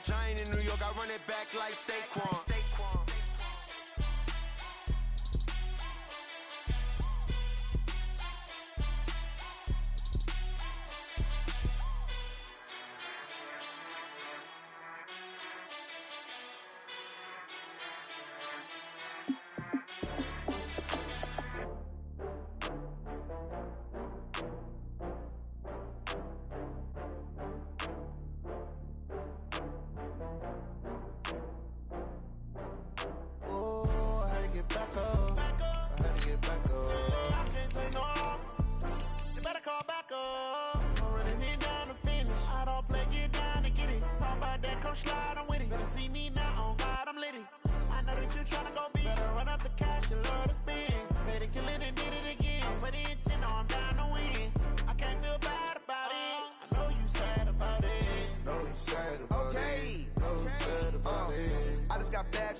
Giant in New York, I run it back like Saquon.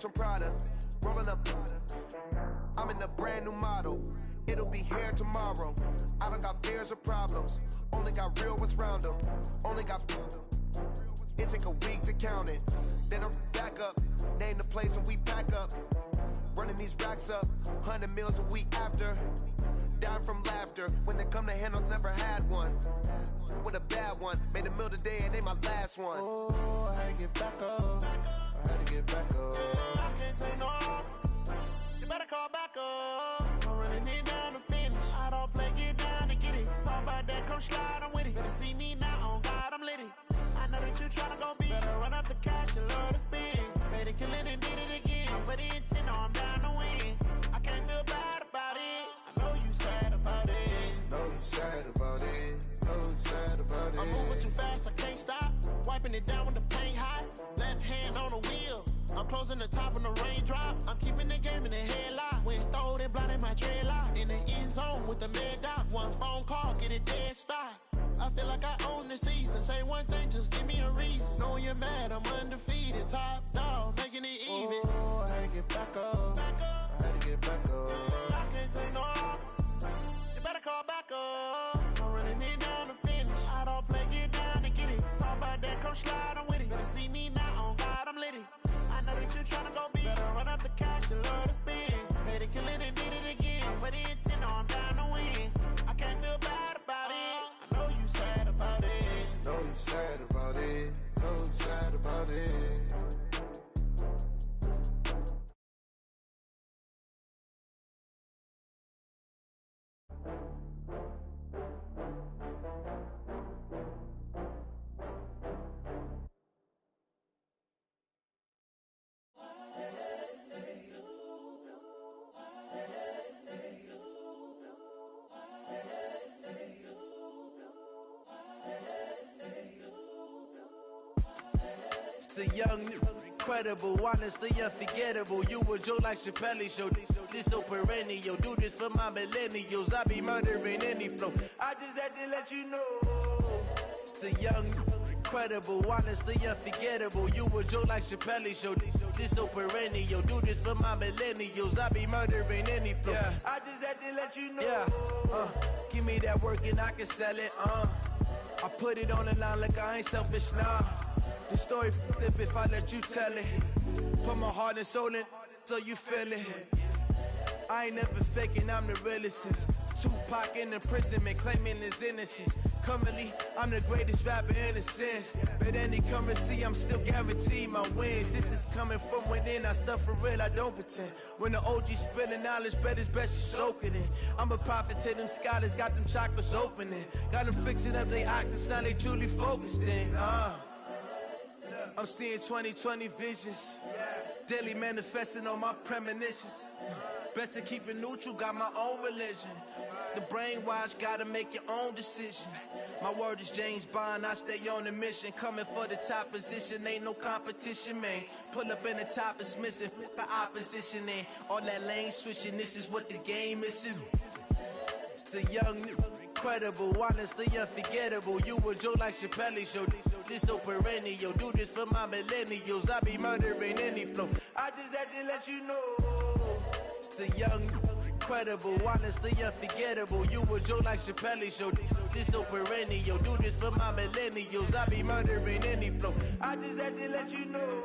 From Prada, rolling up. I'm in a brand new model. It'll be here tomorrow. I don't got fears or problems. Only got real ones round them. Only got. It take a week to count it. Then I'm back up. Name the place and we pack up. Running these racks up. 100 meals a week after. Dying from laughter. When they come to handles, never had one. With a bad one. Made a meal today and they my last one. Oh, I had to get back up. I had to get back up. I can't take no off. You better call back up. I'm running it down to finish. I don't play, get down to get it. Talk about that, come slide, I'm with it. Better see me now, on God, I'm litty. I know that you tryna go big. Better run up the cash, you love to spend. Made it, kill it, and did it again. But the intent, no, I'm down to win. I can't feel bad about it. I know you sad about it. Know you sad about it. Know you sad about it. I'm moving too fast, I can't stop. Wiping it down when the paint hot. Left hand on the wheel. I'm closing the top when the raindrop. I'm keeping the game in the headlock. When throwed and blinded my dreadlock. In the end zone with the mad dot. One phone call, get it dead stop. I feel like I own the season. Say one thing, just give me a reason. Knowing you're mad, I'm undefeated. Top dog, making it even. Oh, I had to get back up. I had to get back up. I can't take no off. You better call back up. I'm running it down to finish. I don't play, get down to get it. Talk about that, come slide, I'm with it. Better see me now, on God, I'm litty. I know that you tryna go big. Better run up the cash, you love to spend. Made it, kill it, and did it again. But the intent, no, I'm down to win. I can't feel bad about it. I know you sad about it. Know you sad about it. Know you sad about it. The young, incredible, honestly unforgettable. You a Joe like Chappelle show. This so perennial. Do this for my millennials. I be murdering any flow. I just had to let you know. It's the young, incredible, honestly unforgettable. You a Joe like Chappelle show. This so perennial. Do this for my millennials. I be murdering any flow. Yeah. I just had to let you know. Yeah. Give me that work and I can sell it. I put it on the line like I ain't selfish, nah. The story flip if I let you tell it. Put my heart and soul in so you feel it. I ain't never faking, I'm the realest since Tupac in imprisonment, claiming his innocence. Currently, I'm the greatest rapper in a sense. But any currency, I'm still guaranteed my wins. This is coming from within, I stuff for real, I don't pretend. When the OG spilling knowledge, bet it's best you soak it in. I'm a prophet to them scholars, got them chakras opening. Got them fixing up they octaves, now they truly focused in. I'm seeing 2020 visions. Daily manifesting on my premonitions. Best to keep it neutral, got my own religion. The brainwash, gotta make your own decision. My word is James Bond, I stay on a mission. Coming for the top position, ain't no competition, man. Pull up in the top, it's missing, the opposition in. All that lane switching, this is what the game is. It's the young, incredible, honestly unforgettable. You a Joe like Chappelle show. This so perennial. Do this for my millennials. I be murdering any flow. I just had to let you know. It's the young, incredible, honestly unforgettable. You a Joe like Chappelle show. This so perennial. Do this for my millennials. I be murdering any flow. I just had to let you know.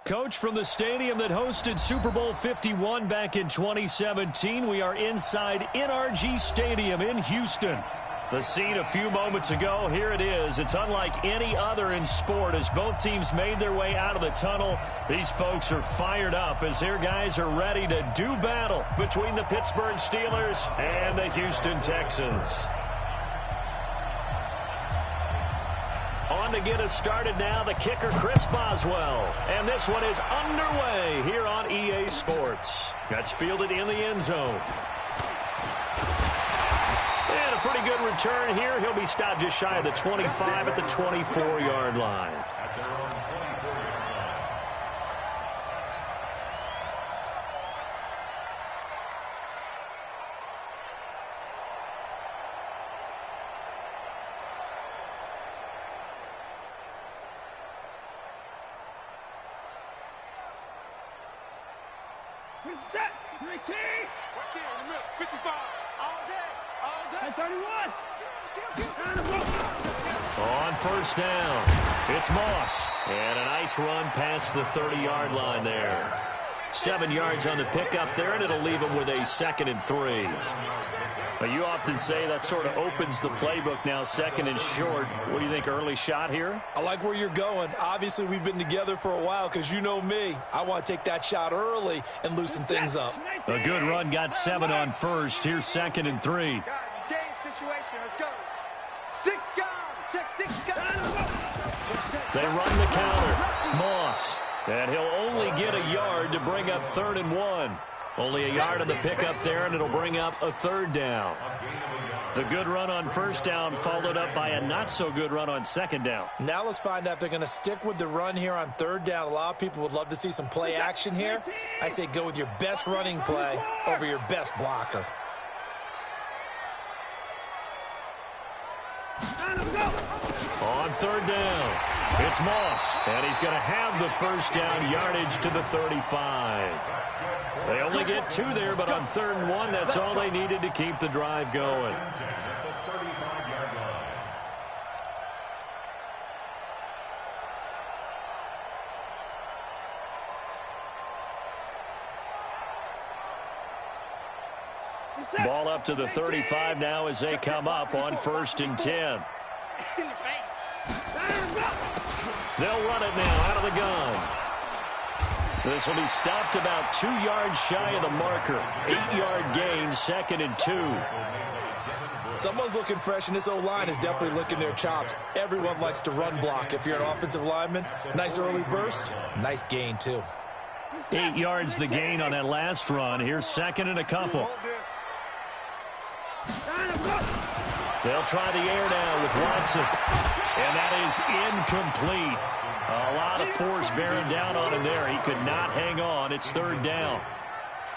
Coach, from the stadium that hosted Super Bowl 51 back in 2017, we are inside NRG Stadium in Houston. The scene a few moments ago, here it is. It's unlike any other in sport as both teams made their way out of the tunnel. These folks are fired up as their guys are ready to do battle between the Pittsburgh Steelers and the Houston Texans. On to get us started now, the kicker, Chris Boswell. And this one is underway here on EA Sports. That's fielded in the end zone. And a pretty good return here. He'll be stopped just shy of the 25 at the 24-yard line. Set, 19. Right there in the middle, 55. All day. 31. On first down, it's Moss. And a nice run past the 30-yard line there. 7 yards on the pickup there, and it'll leave him with a 2nd and 3. But you often say that sort of opens the playbook now, 2nd and short. What do you think, early shot here? I like where you're going. Obviously, we've been together for a while because you know me. I want to take that shot early and loosen things up. A good run, got 7 on first. Here's 2nd and 3. Guys, it's game situation. Let's go. 6 guys. Check 6 guys. They run the counter. Moss. And he'll only get a yard to bring up 3rd and 1. Only a yard on the pickup there, and it'll bring up a 3rd down. The good run on first down followed up by a not-so-good run on 2nd down. Now let's find out if they're going to stick with the run here on 3rd down. A lot of people would love to see some play action here. I say go with your best running play over your best blocker. On 3rd down, it's Moss, and he's going to have the first down yardage to the 35. They only get 2 there, but on 3rd and 1, that's all they needed to keep the drive going. Ball up to the 35 now as they come up on 1st and 10. They'll run it now out of the gun. This will be stopped about 2 yards shy of the marker. 8-yard gain, 2nd and 2. Someone's looking fresh, and this O-line is definitely licking their chops. Everyone likes to run block. If you're an offensive lineman, nice early burst, nice gain too. 8 yards the gain on that last run. Here's 2nd and a couple. They'll try the air now with Watson. And that is incomplete. A lot of force bearing down on him there. He could not hang on. It's third down.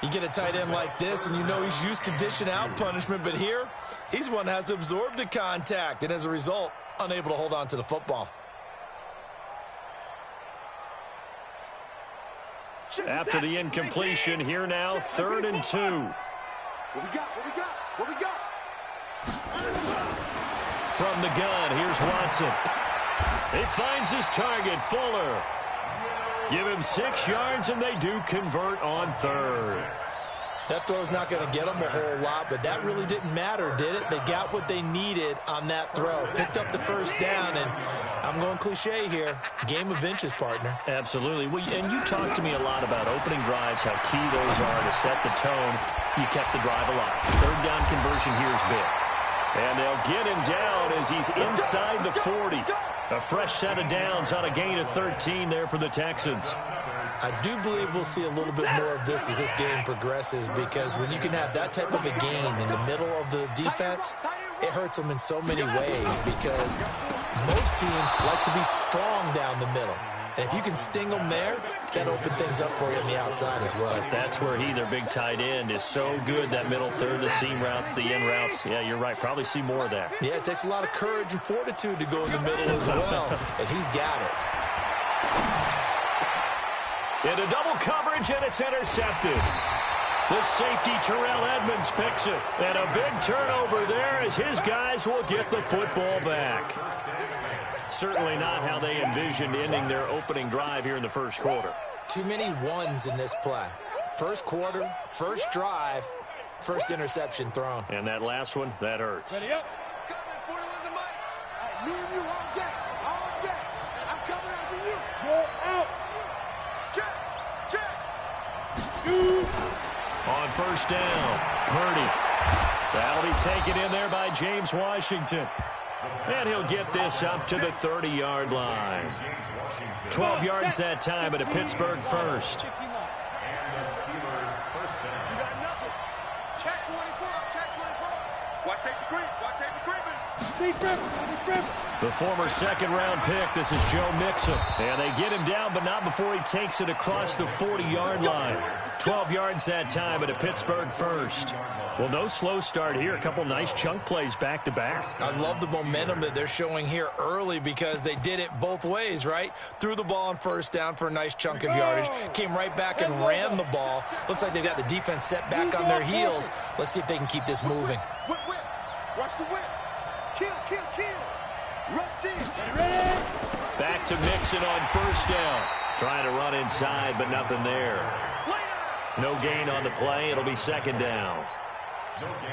You get a tight end like this, and you know he's used to dishing out punishment, but here, he's one that has to absorb the contact, and as a result, unable to hold on to the football. After the incompletion, here now, 3rd and 2. What we got? What we got? What we got? From the gun, here's Watson. He finds his target, Fuller. Give him 6 yards, and they do convert on 3rd. That throw's not going to get them a whole lot, but that really didn't matter, did it? They got what they needed on that throw. Picked up the first down, and I'm going cliche here. Game of inches, partner. Absolutely. Well, and you talked to me a lot about opening drives, how key those are to set the tone. You kept the drive alive. 3rd down conversion here is big. And they'll get him down as he's inside the 40. A fresh set of downs on a gain of 13 there for the Texans. I do believe we'll see a little bit more of this as this game progresses, because when you can have that type of a gain in the middle of the defense, it hurts them in so many ways, because most teams like to be strong down the middle. And if you can sting them there, that opens things up for you on the outside as well. That's where their big tight end, is so good, that middle third, the seam routes, the in routes. Yeah, you're right. Probably see more of that. Yeah, it takes a lot of courage and fortitude to go in the middle as well, and he's got it. Into double coverage, and it's intercepted. The safety, Terrell Edmonds, picks it. And a big turnover there as his guys will get the football back. Certainly not how they envisioned ending their opening drive here in the first quarter. Too many ones in this play. First quarter, first drive, first interception thrown. And that last one, that hurts. Ready up. It's coming, 41 the mic. Hey, me and you all day. All day. I'm coming after you. Go out. Check. On first down, Purdy. That'll be taken in there by James Washington. And he'll get this up to the 30-yard line. 12 yards that time at a Pittsburgh first. You got nothing. Check 24. Check 24. Watch safety creep. Watch safety creeping. The former second-round pick, this is Joe Mixon. And they get him down, but not before he takes it across the 40-yard line. 12 yards that time at a Pittsburgh first. Well, no slow start here. A couple nice chunk plays back-to-back. I love the momentum that they're showing here early, because they did it both ways, right? Threw the ball on first down for a nice chunk of yardage. Came right back and ran the ball. Looks like they've got the defense set back on their heels. Let's see if they can keep this moving. Whip. Watch the whip. Kill. Rush in. Back to Mixon on first down. Trying to run inside, but nothing there. No gain on the play. It'll be second down.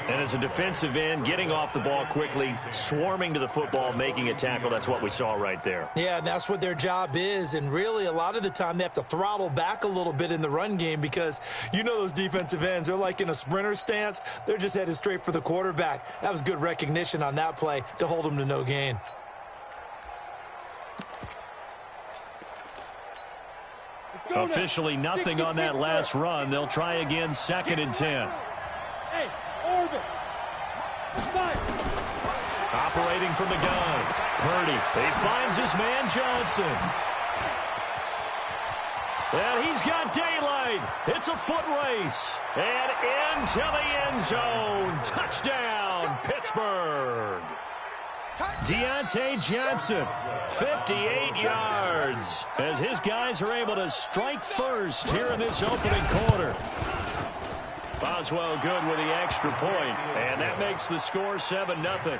And as a defensive end, getting off the ball quickly, swarming to the football, making a tackle, that's what we saw right there. Yeah, and that's what their job is. And really, a lot of the time, they have to throttle back a little bit in the run game, because you know those defensive ends, they're like in a sprinter stance. They're just headed straight for the quarterback. That was good recognition on that play to hold them to no gain. Officially nothing on that last run. They'll try again, 2nd and 10. Hey, orbit. Operating from the gun, Purdy. He finds his man Johnson. And he's got daylight. It's a foot race. And into the end zone. Touchdown, Pittsburgh. Deontay Johnson, 58 yards, as his guys are able to strike first here in this opening quarter. Boswell good with the extra point, and that makes the score 7-0.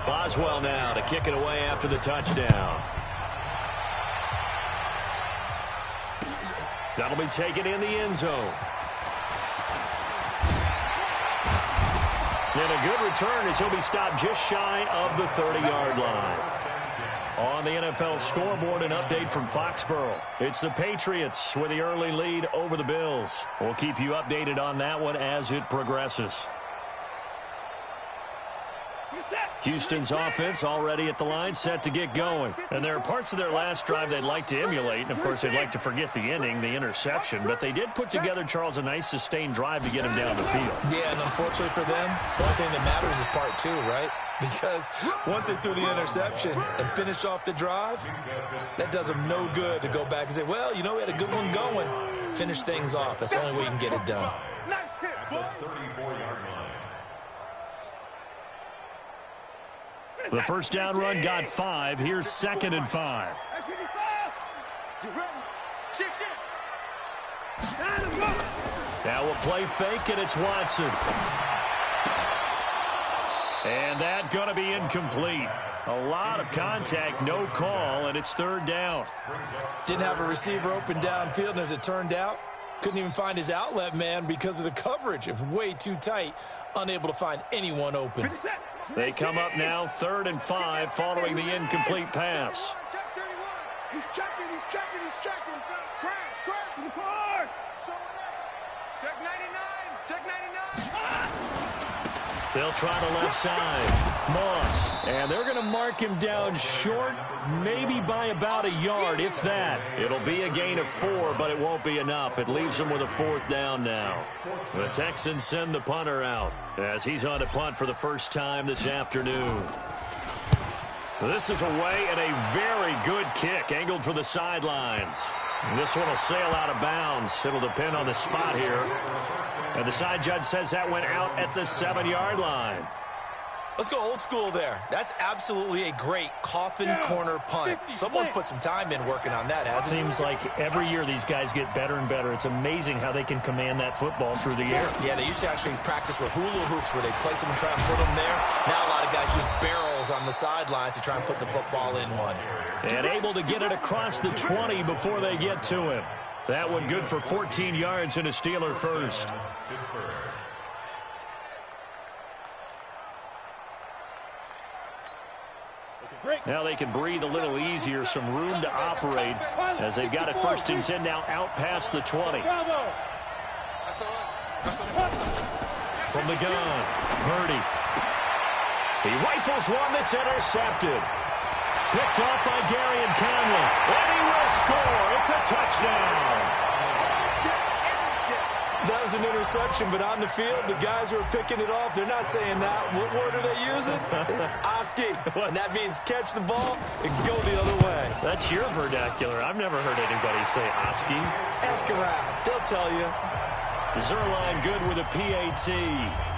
Boswell now to kick it away after the touchdown. That'll be taken in the end zone. And a good return as he'll be stopped just shy of the 30-yard line. On the NFL scoreboard, an update from Foxborough. It's the Patriots with the early lead over the Bills. We'll keep you updated on that one as it progresses. You set. Houston's offense already at the line, set to get going. And there are parts of their last drive they'd like to emulate. And, of course, they'd like to forget the inning, the interception. But they did put together, Charles, a nice sustained drive to get him down the field. Yeah, and unfortunately for them, the only thing that matters is part two, right? Because once they threw the interception and finished off the drive, that does them no good to go back and say, well, you know, we had a good one going. Finish things off. That's the only way you can get it done. The first down run got 5. Here's 2nd and 5. Now we'll play fake, and it's Watson. And that going to be incomplete. A lot of contact, no call, and it's 3rd down. Didn't have a receiver open downfield, and as it turned out, couldn't even find his outlet man because of the coverage. It was way too tight, unable to find anyone open. They come up now 3rd and 5 following the incomplete pass. He's checking. Crash. Check 99. Check 99. They'll try the left side. Moss. And they're going to mark him down short, maybe by about a yard, if that. It'll be a gain of 4, but it won't be enough. It leaves them with a 4th down now. The Texans send the punter out as he's on to punt for the first time this afternoon. This is away, and a very good kick angled for the sidelines. This one will sail out of bounds. It'll depend on the spot here. And the side judge says that went out at the 7-yard line. Let's go old school there. That's absolutely a great coffin corner punt. Someone's put some time in working on that, hasn't it? Seems like every year these guys get better and better. It's amazing how they can command that football through the air. Yeah, they used to actually practice with hula hoops where they place them and try and put them there. Now a lot of guys use barrels on the sidelines to try and put the football in one. And able to get it across the 20 before they get to him. That one good for 14 yards and a Steeler first. Now they can breathe a little easier, some room to operate as they've got it 1st and 10 now out past the 20. From the gun, Purdy. He rifles one that's intercepted. Picked off by Gary and Conley. And he will score. It's a touchdown. That was an interception, but on the field, the guys who are picking it off, they're not saying that. What word are they using? It's Oski. And that means catch the ball and go the other way. That's your vernacular. I've never heard anybody say Oski. Ask around. They'll tell you. Zerline good with a PAT.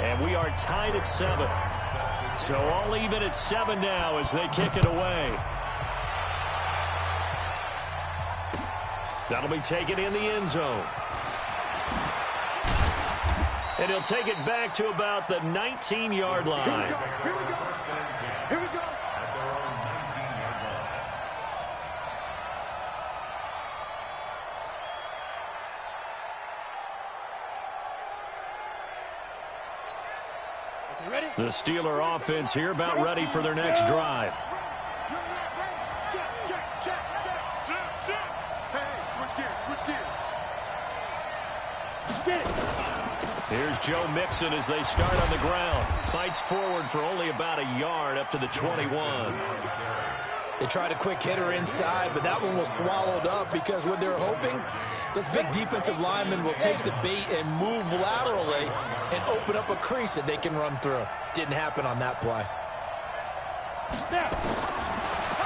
And we are tied at 7. So all even at 7 now as they kick it away. That'll be taken in the end zone. And he'll take it back to about the 19-yard line. Here we go. The Steeler offense here about ready for their next drive. Check. Hey, switch gears. Get it. Here's Joe Mixon as they start on the ground. Fights forward for only about a yard up to the 21. They tried a quick hitter inside, but that one was swallowed up because what they're hoping, those big defensive linemen will take the bait and move laterally and open up a crease that they can run through. Didn't happen on that play.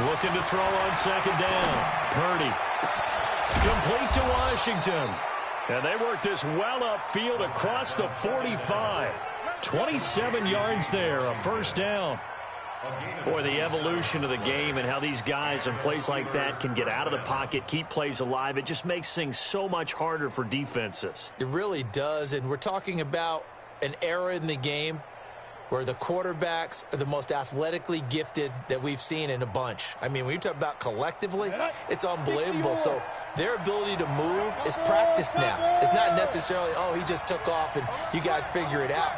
Looking to throw on 2nd down. Purdy. Complete to Washington. And they work this well upfield across the 45. 27 yards there, a 1st down. Boy, the evolution of the game and how these guys in plays like that can get out of the pocket, keep plays alive, it just makes things so much harder for defenses. It really does, and we're talking about an era in the game where the quarterbacks are the most athletically gifted that we've seen in a bunch. I mean, when you talk about collectively, it's unbelievable. So their ability to move is practiced now. It's not necessarily, oh, he just took off and you guys figure it out.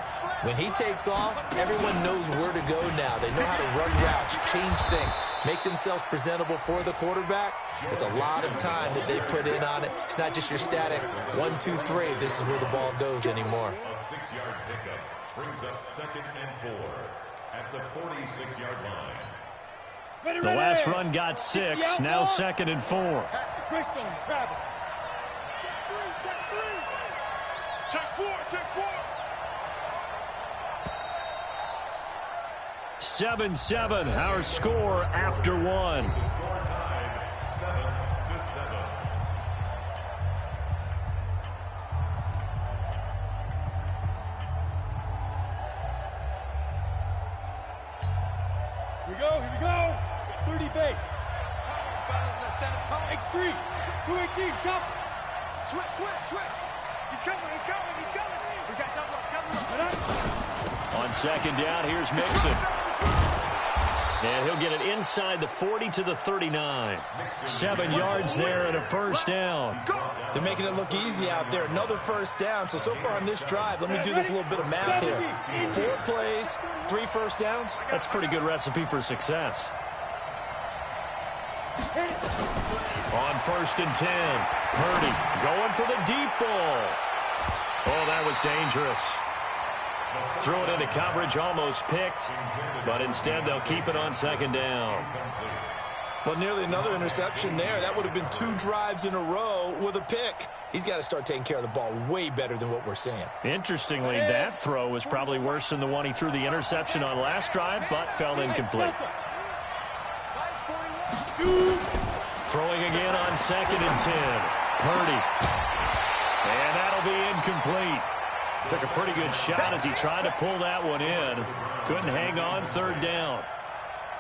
When he takes off, everyone knows where to go now. They know how to run routes, change things, make themselves presentable for the quarterback. It's a lot of time that they put in on it. It's not just your static 1, 2, 3. This is where the ball goes anymore. A 6-yard pickup brings up 2nd and 4. at the 46-yard line. Ready, The ready. last run got 6, now 2nd and 4. Bristol, travel. Check 4, check 4. 7-7, our score after 1. The score tied 7-7. Here we go. 30 base. X3, 218, jump. Switch. He's coming. We got double up. On 2nd down, here's Mixon. And he'll get it inside the 40 to the 39. 7 yards there and a first down. They're making it look easy out there. Another first down. So far on this drive, let me do this little bit of math here. 4 plays, 3 first downs. That's a pretty good recipe for success. On 1st and 10, Purdy going for the deep ball. Oh, that was dangerous. Threw it into coverage, almost picked, but instead they'll keep it on 2nd down. Well, nearly another interception there. That would have been 2 drives in a row with a pick. He's got to start taking care of the ball way better than what we're seeing. Interestingly, that throw was probably worse than the one he threw the interception on last drive, but fell incomplete. Throwing again on 2nd and 10. Purdy. And that'll be incomplete. Took a pretty good shot as he tried to pull that one in. Couldn't hang on 3rd down.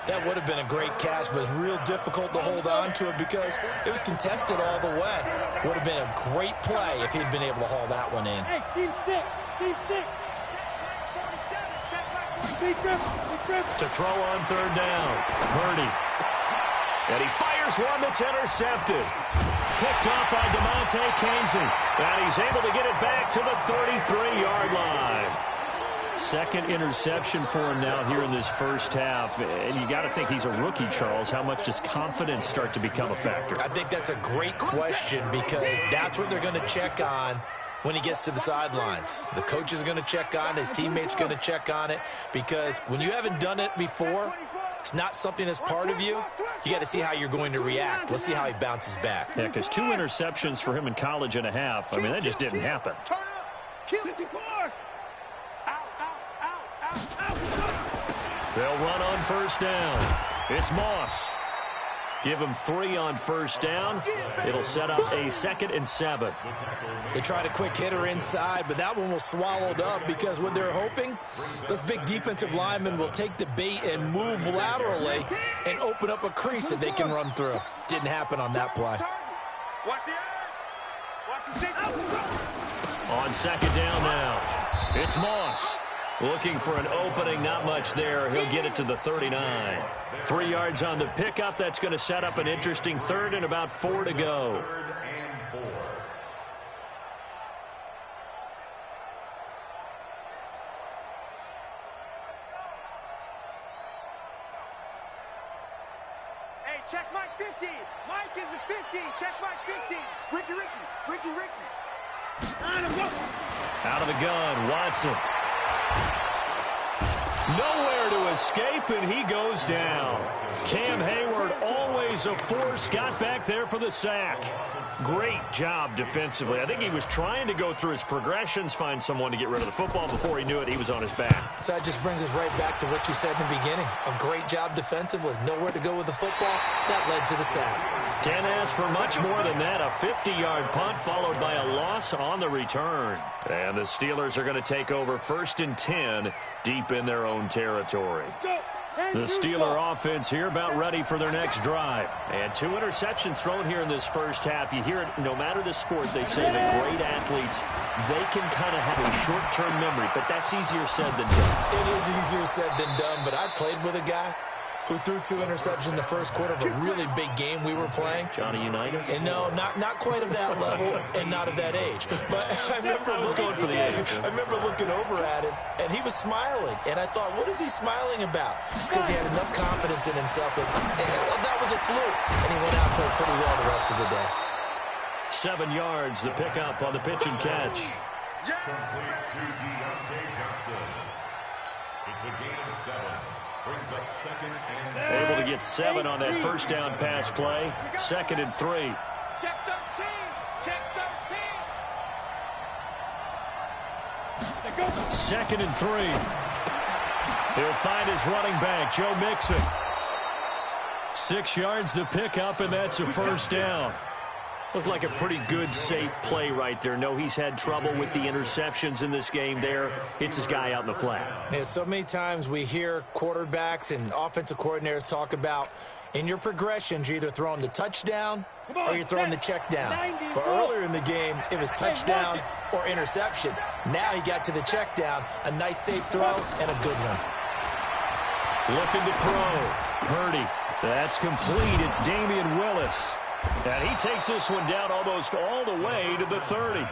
That would have been a great catch, but it's real difficult to hold on to it because it was contested all the way. Would have been a great play if he'd been able to haul that one in. Hey, team 6. To throw on 3rd down. Purdy. And he fires one that's intercepted. Picked off by betaman18's. And he's able to get it back to the 33-yard line. 2nd interception for him now here in this first half. And you got to think he's a rookie, Charles. How much does confidence start to become a factor? I think that's a great question because that's what they're going to check on when he gets to the sidelines. The coach is going to check on it. His teammates going to check on it because when you haven't done it before, it's not something that's part of you. You got to see how you're going to react. Let's see how he bounces back. Yeah, because 2 interceptions for him in college and a half. I mean, that just didn't happen. They'll run on 1st down. It's Moss. Give him 3 on 1st down. It'll set up a 2nd and 7. They tried a quick hitter inside, but that one was swallowed up because what they're hoping, those big defensive linemen will take the bait and move laterally and open up a crease that they can run through. Didn't happen on that play. On 2nd down now, it's Moss. Looking for an opening, not much there. He'll get it to the 39. 3 yards on the pickup. That's going to set up an interesting 3rd and about 4 to go. Hey, check Mike 50. Mike is a 50. Check Mike 50. Ricky. Out of the gun, Watson. Nowhere to escape, and he goes down. Cam Hayward, always a force, got back there for the sack. Great job defensively. I think he was trying to go through his progressions, find someone to get rid of the football. Before he knew it, he was on his back. So that just brings us right back to what you said in the beginning. A great job defensively. Nowhere to go with the football. That led to the sack. Can't ask for much more than that. A 50-yard punt followed by a loss on the return. And the Steelers are going to take over 1st and 10 deep in their own territory. The Steeler offense here about ready for their next drive. And 2 interceptions thrown here in this first half. You hear it, no matter the sport, they say that great athletes, they can kind of have a short-term memory, but that's easier said than done. It is easier said than done, but I played with a guy who threw 2 interceptions in the first quarter of a really big game we were playing. Johnny Unitas? And no, not quite of that level and not of that age. But I remember going for the age. I remember looking over at him, and he was smiling. And I thought, what is he smiling about? It's because he had enough confidence in himself that that was a fluke. And he went out and played pretty well the rest of the day. 7 yards, the pickup on the pitch and catch. It's a gain of 7. Brings up 2nd and Able to get 7 on that first down pass play. 2nd and 3. Check 13. Check 13. 2nd and 3. He'll find his running back, Joe Mixon. 6 yards the pickup, and that's a first down. Looked like a pretty good, safe play right there. No, he's had trouble with the interceptions in this game there. Hits his guy out in the flat. Yeah, so many times we hear quarterbacks and offensive coordinators talk about in your progressions, you're either throwing the touchdown or you're throwing the check down. But earlier in the game, it was touchdown or interception. Now he got to the check down, a nice safe throw and a good one. Looking to throw. Purdy. That's complete. It's Damian Willis. And he takes this one down almost all the way to the 30.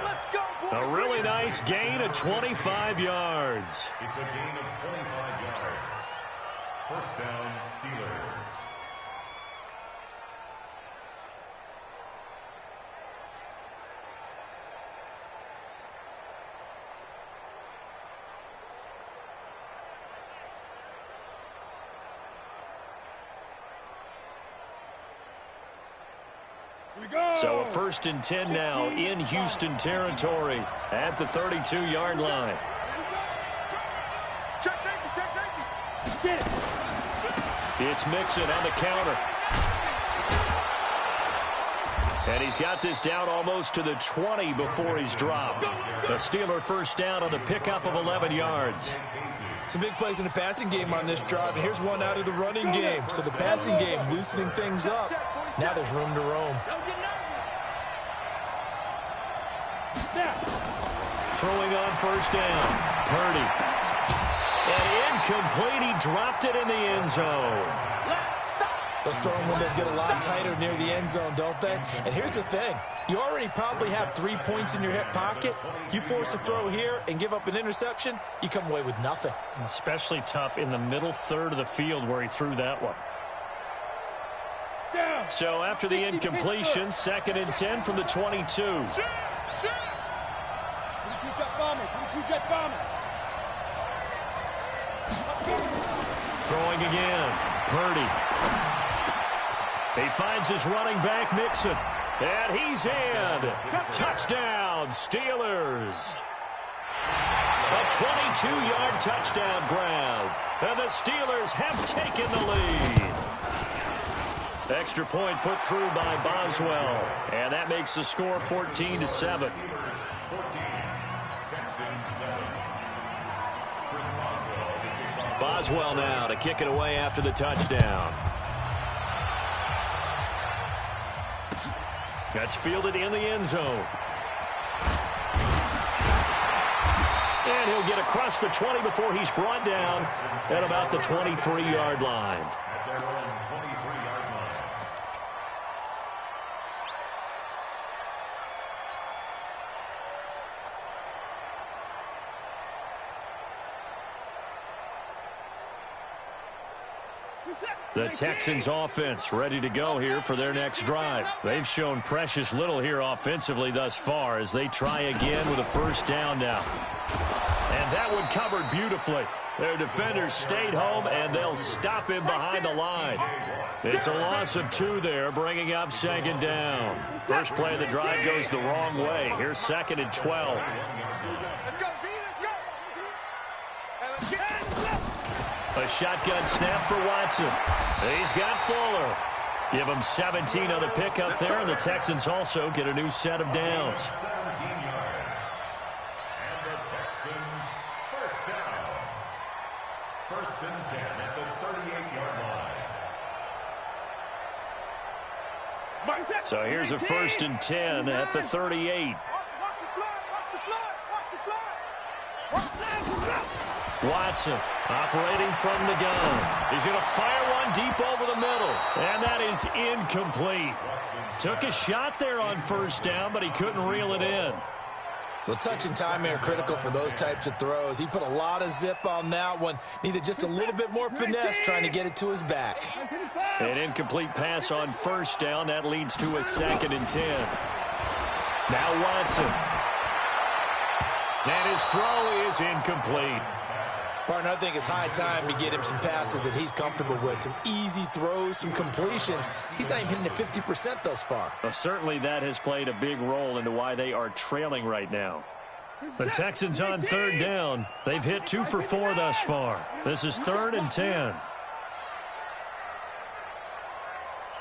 A really nice gain of 25 yards. it's a gain of 25 yards. First down, Steelers. So a 1st and 10 now in Houston territory at the 32-yard line. Check safety. Check safety. Get it. It's Mixon on the counter. And he's got this down almost to the 20 before he's dropped. A Steeler first down on the pickup of 11 yards. Some big plays in the passing game on this drive, and here's one out of the running game. So the passing game loosening things up. Now there's room to roam. Throwing on first down. Purdy. And incomplete. He dropped it in the end zone. Those throwing windows get a lot tighter near the end zone, don't they? And here's the thing. You already probably have 3 points in your hip pocket. You force a throw here and give up an interception, you come away with nothing. Especially tough in the middle third of the field where he threw that one. So after the incompletion, 2nd and 10 from the 22. 22 jet bombers. 22 jet bombers. Throwing again. Purdy. He finds his running back, Mixon. And he's in. Touchdown, Steelers. A 22-yard touchdown grab. And the Steelers have taken the lead. Extra point put through by Boswell. And that makes the score 14-7. Boswell now to kick it away after the touchdown. That's fielded in the end zone. And he'll get across the 20 before he's brought down at about the 23-yard line. At their own 23-yard line. The Texans offense ready to go here for their next drive. They've shown precious little here offensively thus far as they try again with a first down now. And that one covered beautifully. Their defenders stayed home, and they'll stop him behind the line. It's a loss of 2 there, bringing up 2nd down. First play of the drive goes the wrong way. Here's 2nd and 12. Let's go, B. Let's go. A shotgun snap for Watson. He's got Fuller. Give him 17 on the pickup there, and the Texans also get a new set of downs. 17 yards. And the Texans first down. 1st and 10 at the 38-yard line. So here's a 1st and 10 at the 38. Watson operating from the gun. He's going to fire one deep over the middle. And that is incomplete. Took a shot there on first down, but he couldn't reel it in. Well, touch and timing are critical for those types of throws. He put a lot of zip on that one. Needed just a little bit more finesse trying to get it to his back. An incomplete pass on first down. That leads to a 2nd and 10. Now Watson. And his throw is incomplete. Partner, I think it's high time to get him some passes that he's comfortable with, some easy throws, some completions. He's not even hitting the 50% thus far. Well, certainly that has played a big role into why they are trailing right now. The Texans on third down. They've hit 2 for 4 thus far. This is 3rd and 10.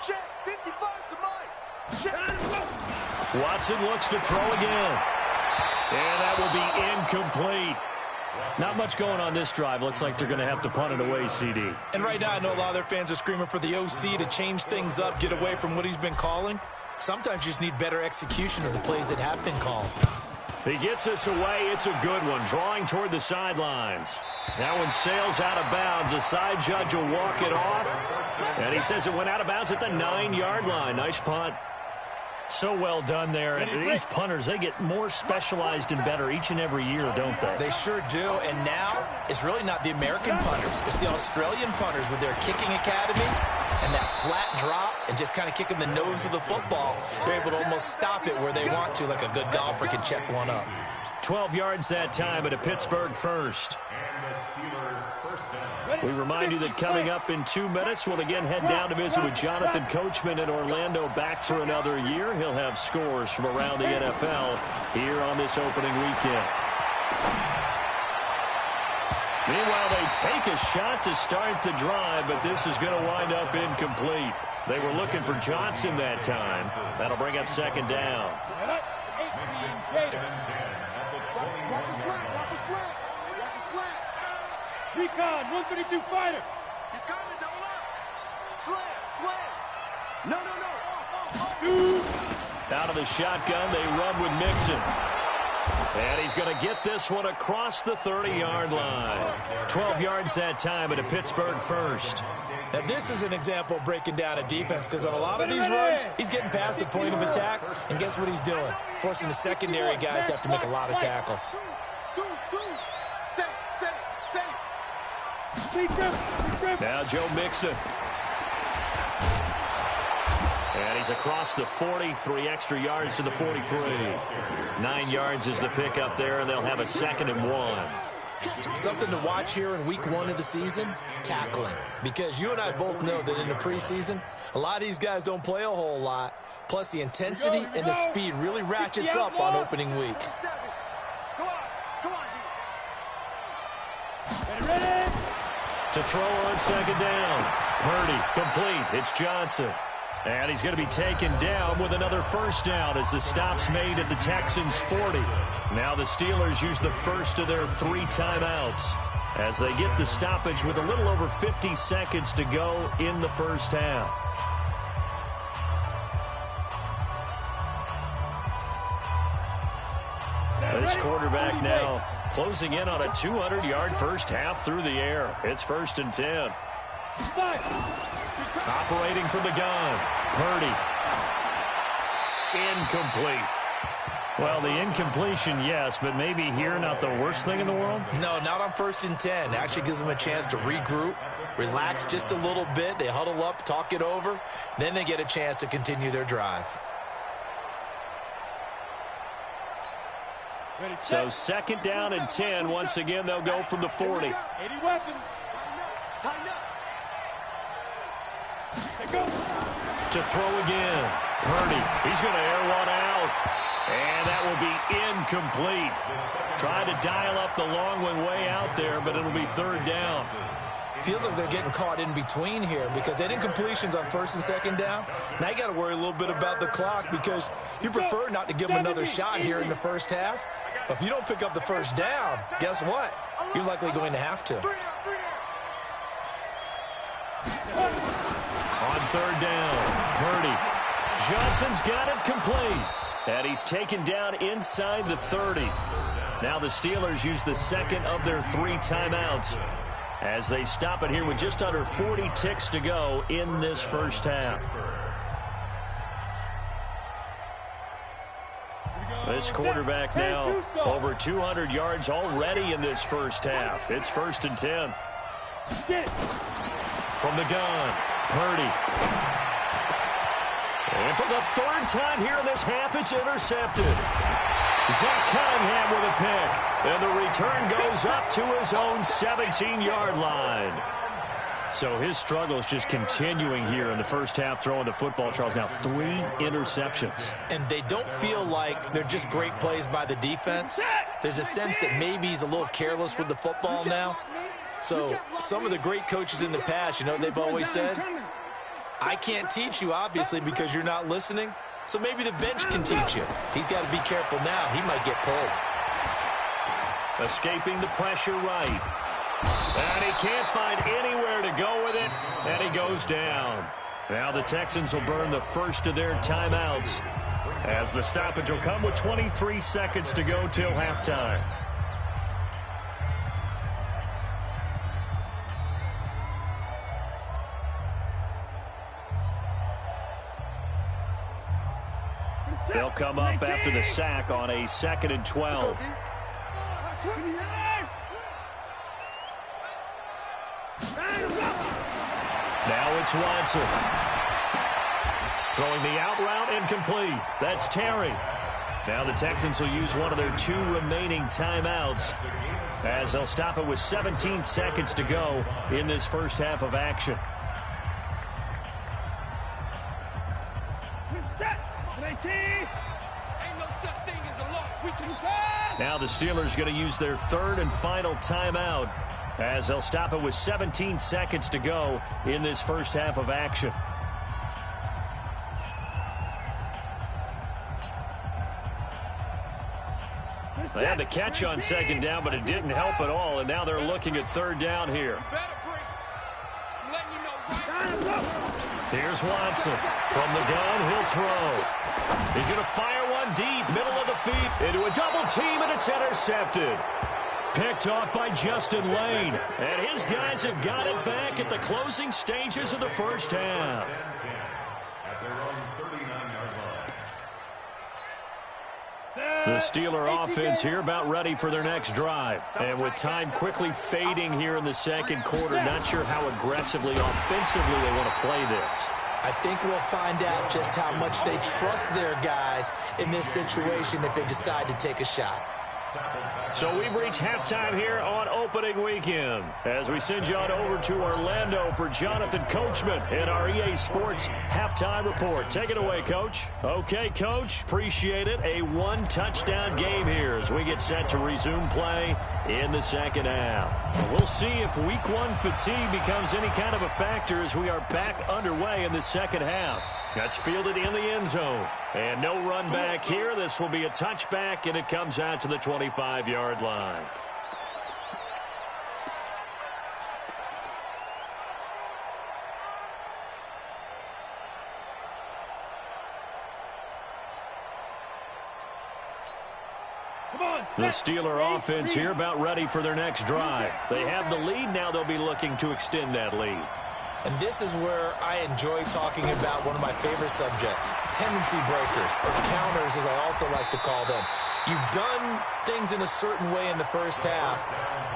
Check, 55 to Mike. Check. Watson looks to throw again. And that will be incomplete. Not much going on this drive. Looks like they're going to have to punt it away, CD. And right now, I know a lot of their fans are screaming for the OC to change things up, get away from what he's been calling. Sometimes you just need better execution of the plays that have been called. He gets us away. It's a good one. Drawing toward the sidelines. That one sails out of bounds. The side judge will walk it off. And he says it went out of bounds at the 9-yard line. Nice punt. So well done there. And these punters, they get more specialized and better each and every year, don't they? They sure do. And now it's really not the American punters. It's the Australian punters with their kicking academies and that flat drop and just kind of kicking the nose of the football. They're able to almost stop it where they want to, like a good golfer can check one up. 12 yards that time at a Pittsburgh first. We remind you that coming up in 2 minutes, we'll again head down to visit with Jonathan Coachman in Orlando, back for another year. He'll have scores from around the NFL here on this opening weekend. Meanwhile, they take a shot to start the drive, but this is going to wind up incomplete. They were looking for Johnson that time. That'll bring up 2nd down. Watch the slant. Watch the slant. Watch the slant. Recon, 132 fighter. He's coming, double up. Slant, slant. No. Out of the shotgun, they run with Mixon. And he's going to get this one across the 30-yard line. 12 yards that time at a Pittsburgh first. Now, this is an example of breaking down a defense, because on a lot of these runs, he's getting past the point of attack, and guess what he's doing? Forcing the secondary guys to have to make a lot of tackles. Now Joe Mixon. And he's across the 40, 3 extra yards to the 43. 9 yards is the pickup there, and they'll have a 2nd and 1. Something to watch here in week 1 of the season, tackling. Because you and I both know that in the preseason, a lot of these guys don't play a whole lot. Plus, the intensity and the speed really ratchets up on opening week. To throw on 2nd down. Purdy complete. It's Johnson. And he's going to be taken down with another first down as the stop's made at the Texans' 40. Now the Steelers use the first of their 3 timeouts as they get the stoppage with a little over 50 seconds to go in the first half. This quarterback now closing in on a 200-yard first half through the air. It's 1st and 10. Operating from the gun. Purdy. Incomplete. Well, the incompletion, yes, but maybe here not the worst thing in the world? No, not on 1st and 10. It actually gives them a chance to regroup, relax just a little bit. They huddle up, talk it over. Then they get a chance to continue their drive. So 2nd down and 10. Once again, they'll go from the 40. 80 weapons. Tighten up. To throw again. Purdy. He's going to air one out. And that will be incomplete. Trying to dial up the long one way out there, but it'll be 3rd down. Feels like they're getting caught in between here because they had incompletions on 1st and 2nd down. Now you got to worry a little bit about the clock because you prefer not to give them another shot here in the first half. But if you don't pick up the first down, guess what? You're likely going to have to. On 3rd down, Purdy. Johnson's got it complete. And he's taken down inside the 30. Now the Steelers use the 2nd of their 3 timeouts as they stop it here with just under 40 ticks to go in this first half. This quarterback now over 200 yards already in this first half. It's 1st and 10. From the gun, Purdy. And for the 3rd time here in this half, it's intercepted. Zach Cunningham with a pick. And the return goes up to his own 17-yard line. So his struggle is just continuing here in the first half, throwing the football, Charles. Now 3 interceptions. And they don't feel like they're just great plays by the defense. There's a sense that maybe he's a little careless with the football now. So some of the great coaches in the past, you know, they've always said, I can't teach you, obviously, because you're not listening. So maybe the bench can teach you. He's got to be careful now. He might get pulled. Escaping the pressure right. And he can't find anywhere to go with it, and he goes down. Now the Texans will burn the first of their timeouts as the stoppage will come with 23 seconds to go till halftime. They'll come up after the sack on a 2nd and 12. Now it's Watson. Throwing the out route incomplete. That's Terry. Now the Texans will use one of their 2 remaining timeouts as they'll stop it with 17 seconds to go in this first half of action. Now the Steelers going to use their 3rd and final timeout as they'll stop it with 17 seconds to go in this first half of action. They had the catch on 2nd down, but it didn't help at all, and now they're looking at 3rd down here. Here's Watson. From the gun, he'll throw. He's going to fire one deep, middle of the feet, into a double team, and it's intercepted. Picked off by Justin Lane. And his guys have got it back at the closing stages of the first half. The Steeler offense here about ready for their next drive. And with time quickly fading here in the second quarter, not sure how aggressively, offensively they want to play this. I think we'll find out just how much they trust their guys in this situation if they decide to take a shot. So we've reached halftime here on opening weekend as we send you on over to Orlando for Jonathan Coachman in our EA Sports halftime report. Take it away, Coach. Okay, Coach, appreciate it. A 1-touchdown game here as we get set to resume play in the second half. We'll see if week 1 fatigue becomes any kind of a factor as we are back underway in the second half. That's fielded in the end zone. And no run back here. This will be a touchback, and it comes out to the 25-yard line. The Steeler offense here about ready for their next drive. They have the lead. Now they'll be looking to extend that lead. And this is where I enjoy talking about one of my favorite subjects, tendency breakers, or counters as I also like to call them. You've done things in a certain way in the first half,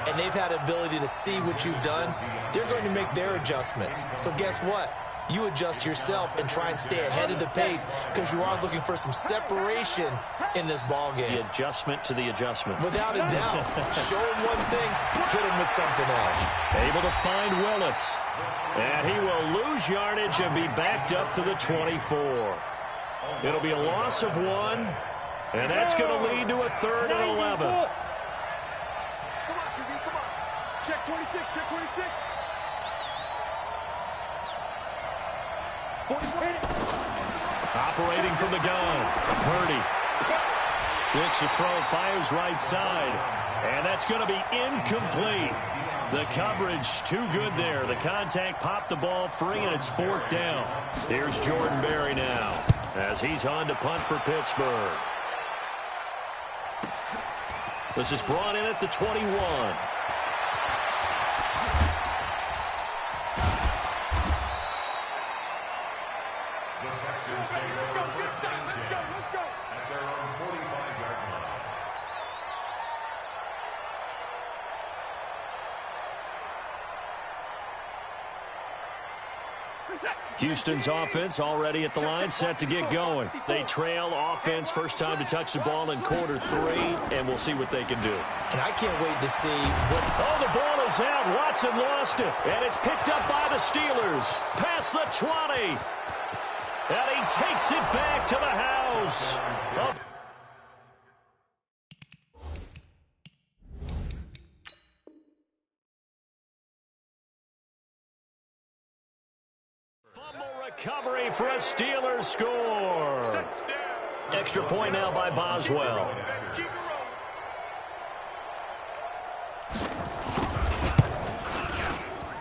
and they've had ability to see what you've done. They're going to make their adjustments. So guess what? You adjust yourself and try and stay ahead of the pace because you are looking for some separation in this ball game. The adjustment to the adjustment. Without a doubt. Show him one thing, hit him with something else. Able to find Willis. And he will lose yardage and be backed up to the 24. It'll be a loss of 1, and that's going to lead to a 3rd and 11. Come on, QB, come on. Check 26, check 26. Operating from the gun, Purdy. Looks to throw, fires right side. And that's going to be incomplete. The coverage too good there. The contact popped the ball free, and it's 4th down. Here's Jordan Berry now as he's on to punt for Pittsburgh. This is brought in at the 21. Houston's offense already at the line, set to get going. They trail offense, first time to touch the ball in quarter 3, and we'll see what they can do. And I can't wait to see what... Oh, the ball is out. Watson lost it, and it's picked up by the Steelers. Past the 20. And he takes it back to the house. Recovery for a Steelers score. Extra point now by Boswell.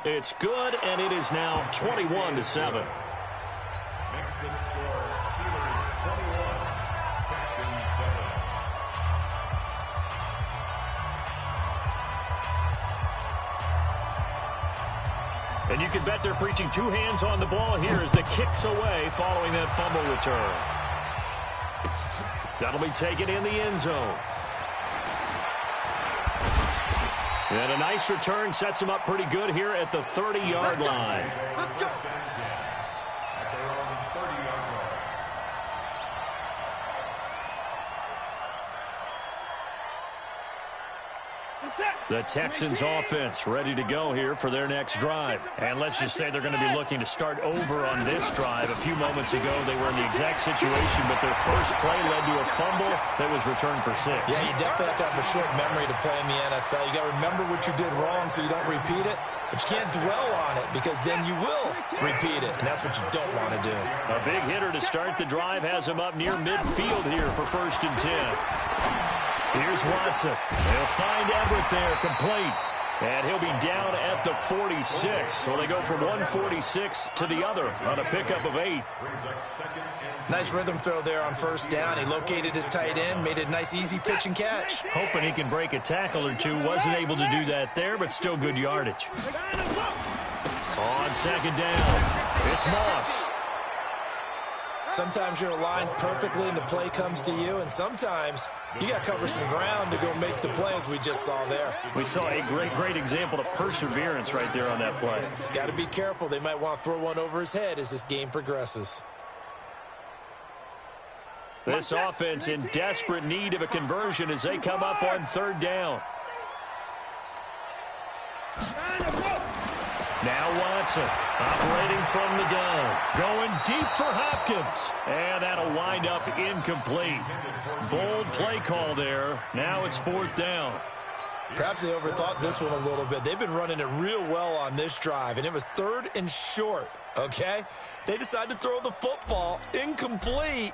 It's good, and it is now 21-7. Makes the score Steelers 21, Texans 7. And you can bet they're preaching 2 hands on the ball here as the kick's away following that fumble return. That'll be taken in the end zone. And a nice return sets him up pretty good here at the 30-yard line. Let's go. At their own 30-yard line. The Texans offense ready to go here for their next drive. And let's just say they're going to be looking to start over on this drive. A few moments ago, they were in the exact situation, but their first play led to a fumble that was returned for 6. Yeah, you definitely have to have a short memory to play in the NFL. You got to remember what you did wrong so you don't repeat it. But you can't dwell on it because then you will repeat it, and that's what you don't want to do. A big hitter to start the drive has him up near midfield here for 1st and 10. Here's Watson. They'll find Everett there, complete. And he'll be down at the 46. So they go from 146 to the other on a pickup of 8. Nice rhythm throw there on 1st down. He located his tight end, made a nice easy pitch and catch. Hoping he can break a tackle or two. Wasn't able to do that there, but still good yardage. On 2nd down, it's Moss. Sometimes you're aligned perfectly and the play comes to you, and sometimes you got to cover some ground to go make the play, as we just saw there. We saw a great example of perseverance right there on that play. Got to be careful. They might want to throw one over his head as this game progresses. This offense in desperate need of a conversion as they come up on 3rd down. Now Watson operating from the gun. Going deep for Hopkins. And that'll wind up incomplete. Bold play call there. Now it's 4th down. Perhaps they overthought this one a little bit. They've been running it real well on this drive, and it was 3rd and short, okay? They decided to throw the football incomplete.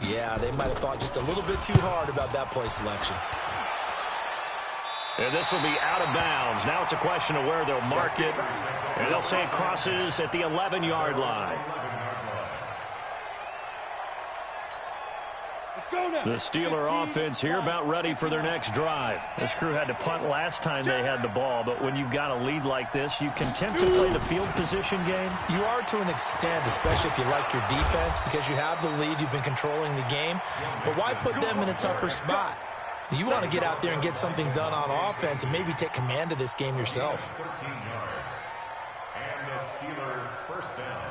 Yeah, they might have thought just a little bit too hard about that play selection. And this will be out of bounds. Now it's a question of where they'll mark it. And they'll say it crosses at the 11-yard line. The Steeler offense here about ready for their next drive. This crew had to punt last time they had the ball, but when you've got a lead like this, you can tempt to play the field position game. You are to an extent, especially if you like your defense, because you have the lead, you've been controlling the game. But why put them in a tougher spot? You want to get out there and get something done on offense and maybe take command of this game yourself. 13 yards. And the Steeler 1st down.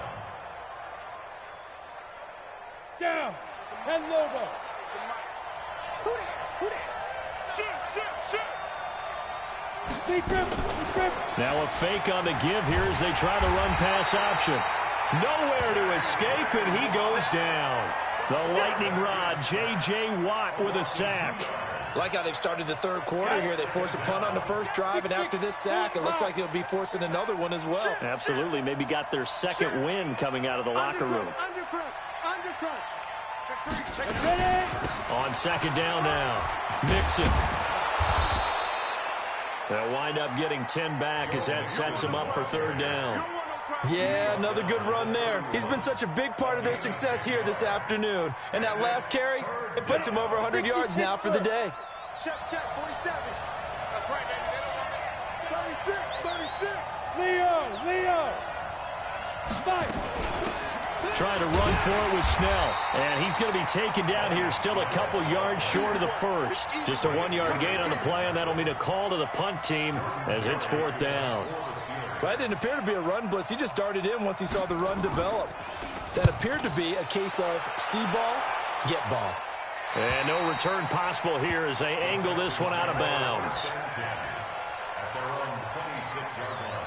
Down. 10 logo. Who that? Shoot. Now a fake on the give here as they try the run pass option. Nowhere to escape, and he goes down. The lightning rod, J.J. Watt with a sack. Like how they've started the 3rd quarter here. They force a punt on the 1st drive, and after this sack, it looks like they'll be forcing another one as well. Absolutely. Maybe got their 2nd win coming out of the locker room. On 2nd down now. Mixon. They'll wind up getting 10 back as that sets them up for 3rd down. Yeah, another good run there. He's been such a big part of their success here this afternoon. And that last carry, it puts him over 100 yards now for the day. Check, 47. That's right, baby. They don't want it. 36. Leo. Fight. Trying to run for it with Snell. And he's going to be taken down here still a couple yards short of the 1st. Just a 1-yard gain on the play, and that'll mean a call to the punt team as it's 4th down. Well, that didn't appear to be a run blitz. He just darted in once he saw the run develop. That appeared to be a case of see ball, get ball. And no return possible here as they angle this one out of bounds. At their own 26-yard line.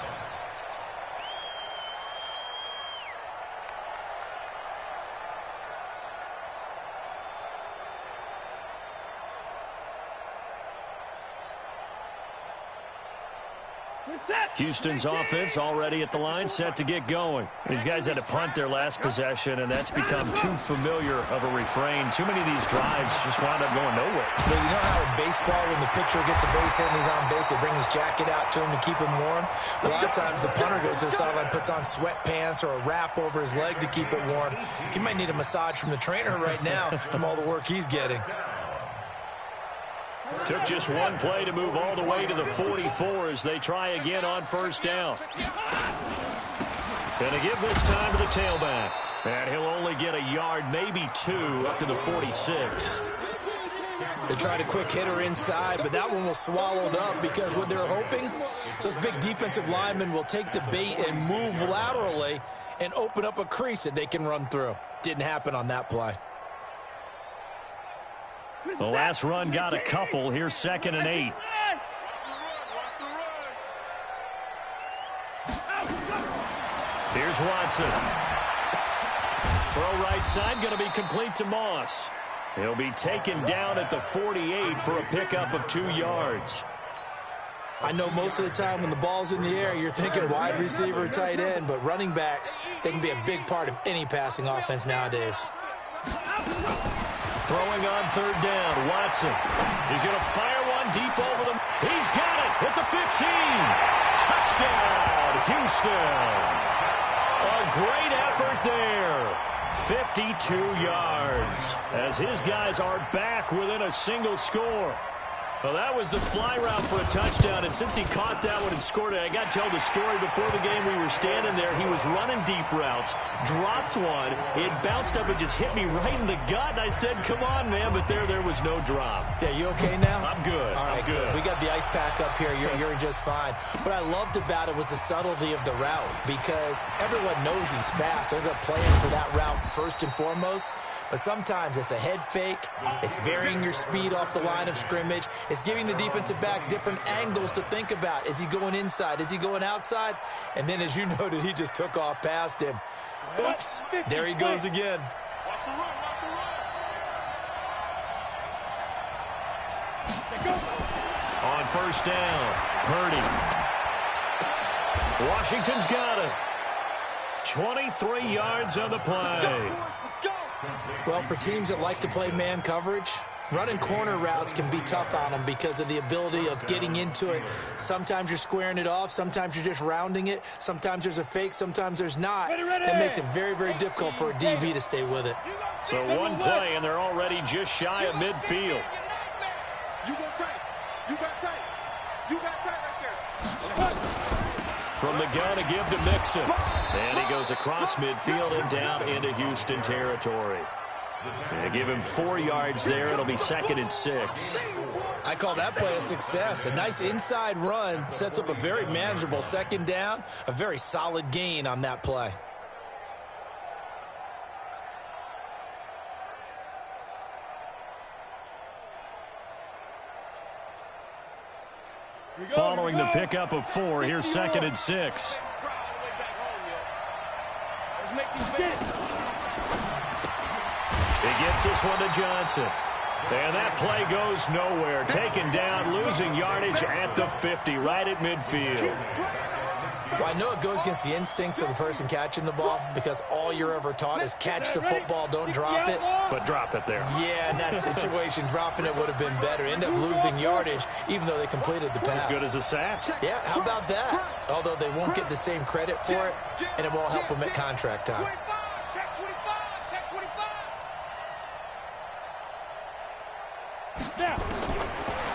Houston's offense already at the line, set to get going. These guys had to punt their last possession, and that's become too familiar of a refrain. Too many of these drives just wound up going nowhere. Well, you know how in baseball, when the pitcher gets a base hit and he's on base, they bring his jacket out to him to keep him warm? A lot of times the punter goes to the sideline, puts on sweatpants or a wrap over his leg to keep it warm. He might need a massage from the trainer right now from all the work he's getting. Took just one play to move all the way to the 44 as they try again on first down. Gonna give this time to the tailback. And he'll only get a yard, maybe two, up to the 46. They tried a quick hitter inside, but that one was swallowed up because what they're hoping, those big defensive linemen will take the bait and move laterally and open up a crease that they can run through. Didn't happen on that play. The last run got a couple. Here's 2nd and 8. Here's Watson. Throw right side, going to be complete to Moss. He'll be taken down at the 48 for a pickup of 2 yards. I know most of the time when the ball's in the air, you're thinking wide receiver, tight end, but running backs, they can be a big part of any passing offense nowadays. Throwing on 3rd down, Watson. He's going to fire one deep over them. He's got it at the 15. Touchdown, Houston. A great effort there. 52 yards as his guys are back within a single score. Well, that was the fly route for a touchdown, and since he caught that one and scored it, I got to tell the story. Before the game, we were standing there. He was running deep routes, dropped one. It bounced up and just hit me right in the gut, and I said, come on, man, but there was no drop. Yeah, you okay now? I'm good. All right, I'm good. We got the ice pack up here. You're just fine. What I loved about it was the subtlety of the route because everyone knows he's fast. They're going to play him for that route first and foremost. But sometimes it's a head fake. It's varying your speed off the line of scrimmage. It's giving the defensive back different angles to think about. Is he going inside? Is he going outside? And then, as you noted, he just took off past him. Oops. There he goes again. On first down, Purdy. Washington's got it. 23 yards on the play. Well, for teams that like to play man coverage, running corner routes can be tough on them because of the ability of getting into it. Sometimes you're squaring it off. Sometimes you're just rounding it. Sometimes there's a fake. Sometimes there's not. That makes it very, very difficult for a DB to stay with it. So one play, and they're already just shy of midfield. You got tight. You got tight. You got tight right there. From the gun to give to Mixon. And he goes across midfield and down into Houston territory. They give him 4 yards there. It'll be 2nd and 6. I call that play a success. A nice inside run sets up a very manageable 2nd down. A very solid gain on that play. Following the pickup of 4, here's 2nd and 6. He gets this one to Johnson. And that play goes nowhere. Taken down, losing yardage at the 50, right at midfield. Well, I know it goes against the instincts of the person catching the ball because all you're ever taught is catch the football, don't drop it. But drop it there. Yeah, in that situation, dropping it would have been better. End up losing yardage, even though they completed the pass. As good as a sack. Yeah, how about that? Although they won't get the same credit for it, and it won't help them at contract time.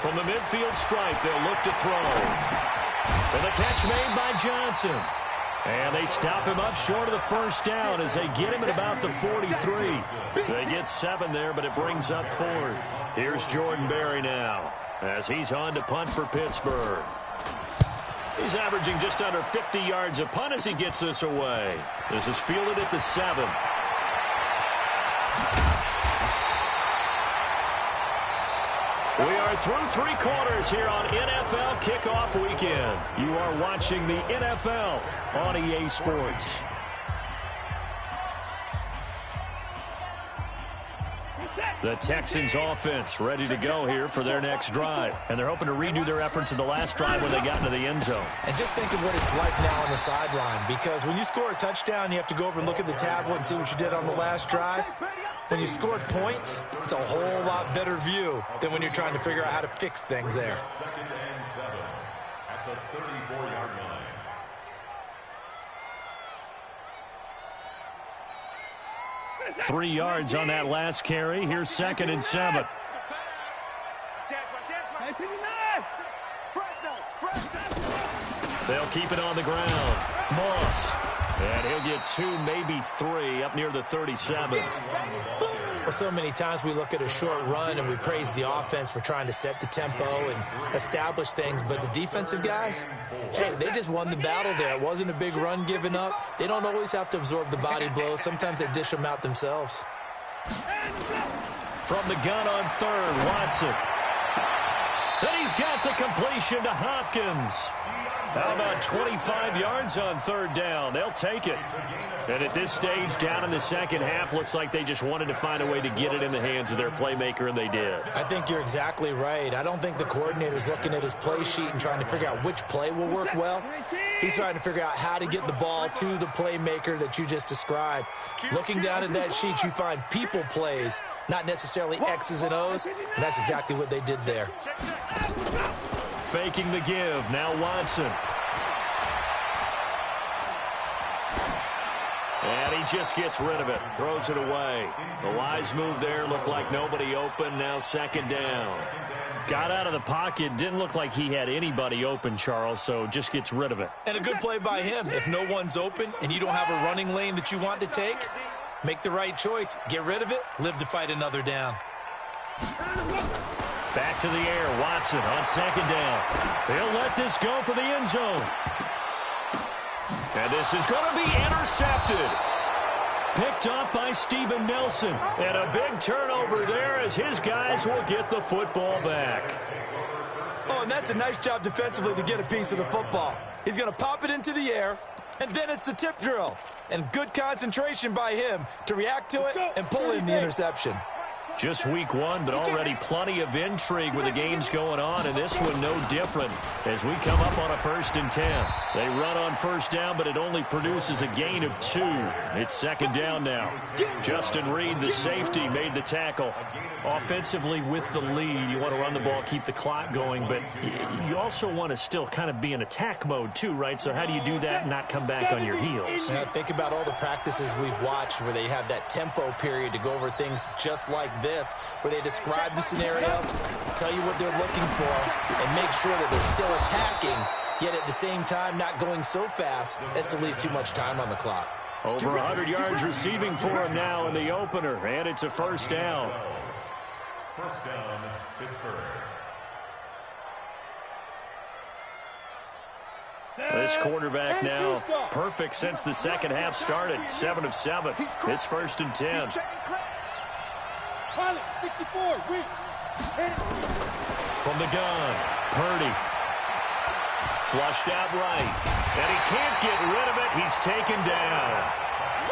From the midfield stripe, they'll look to throw. And the catch made by Johnson. And they stop him up short of the first down as they get him at about the 43. They get 7 there, but it brings up 4th. Here's Jordan Berry now as he's on to punt for Pittsburgh. He's averaging just under 50 yards a punt as he gets this away. This is fielded at the 7. We are through 3 quarters here on NFL Kickoff Weekend. You are watching the NFL on EA Sports. The Texans offense ready to go here for their next drive. And they're hoping to redo their efforts in the last drive when they got into the end zone. And just think of what it's like now on the sideline, because when you score a touchdown, you have to go over and look at the tablet and see what you did on the last drive. When you scored points, it's a whole lot better view than when you're trying to figure out how to fix things there. 2nd and 7 at the 34-yard line. 3 yards on that last carry. Here's 2nd and 7. They'll keep it on the ground. Moss. And he'll get 2, maybe 3 up near the 37. Well, so many times we look at a short run and we praise the offense for trying to set the tempo and establish things, but the defensive guys, hey, they just won the battle there. It wasn't a big run given up. They don't always have to absorb the body blows. Sometimes they dish them out themselves. From the gun on 3rd, Watson. Then he's got the completion to Hopkins. How about 25 yards on 3rd down? They'll take it. And at this stage, down in the second half, looks like they just wanted to find a way to get it in the hands of their playmaker, and they did. I think you're exactly right. I don't think the coordinator's looking at his play sheet and trying to figure out which play will work well. He's trying to figure out how to get the ball to the playmaker that you just described. Looking down at that sheet, you find people plays, not necessarily X's and O's, and that's exactly what they did there. Faking the give. Now Watson. And he just gets rid of it. Throws it away. The wise move there. Looked like nobody open. Now 2nd down. Got out of the pocket. Didn't look like he had anybody open, Charles, so just gets rid of it. And a good play by him. If no one's open and you don't have a running lane that you want to take, make the right choice. Get rid of it. Live to fight another down. Back to the air. Watson on 2nd down. He'll let this go for the end zone. And this is going to be intercepted. Picked up by Steven Nelson. And a big turnover there as his guys will get the football back. Oh, and that's a nice job defensively to get a piece of the football. He's going to pop it into the air, and then it's the tip drill. And good concentration by him to react to it and pull in the interception. Just week 1, but already plenty of intrigue with the games going on, and this one no different as we come up on a 1st and 10. They run on 1st down, but it only produces a gain of 2. It's 2nd down now. Justin Reed, the safety, made the tackle. Offensively with the lead, you want to run the ball, keep the clock going, but you also want to still kind of be in attack mode too, right? So how do you do that and not come back on your heels? Now, think about all the practices we've watched where they have that tempo period to go over things just like this, where they describe the scenario, tell you what they're looking for, and make sure that they're still attacking, yet at the same time not going so fast as to leave too much time on the clock. Over 100 yards receiving for him now in the opener, and it's a 1st down. 1st down, Pittsburgh. This quarterback now perfect since the second half started. 7 of 7. It's 1st and 10. 64, from the gun, Purdy. Flushed out right. And he can't get rid of it. He's taken down.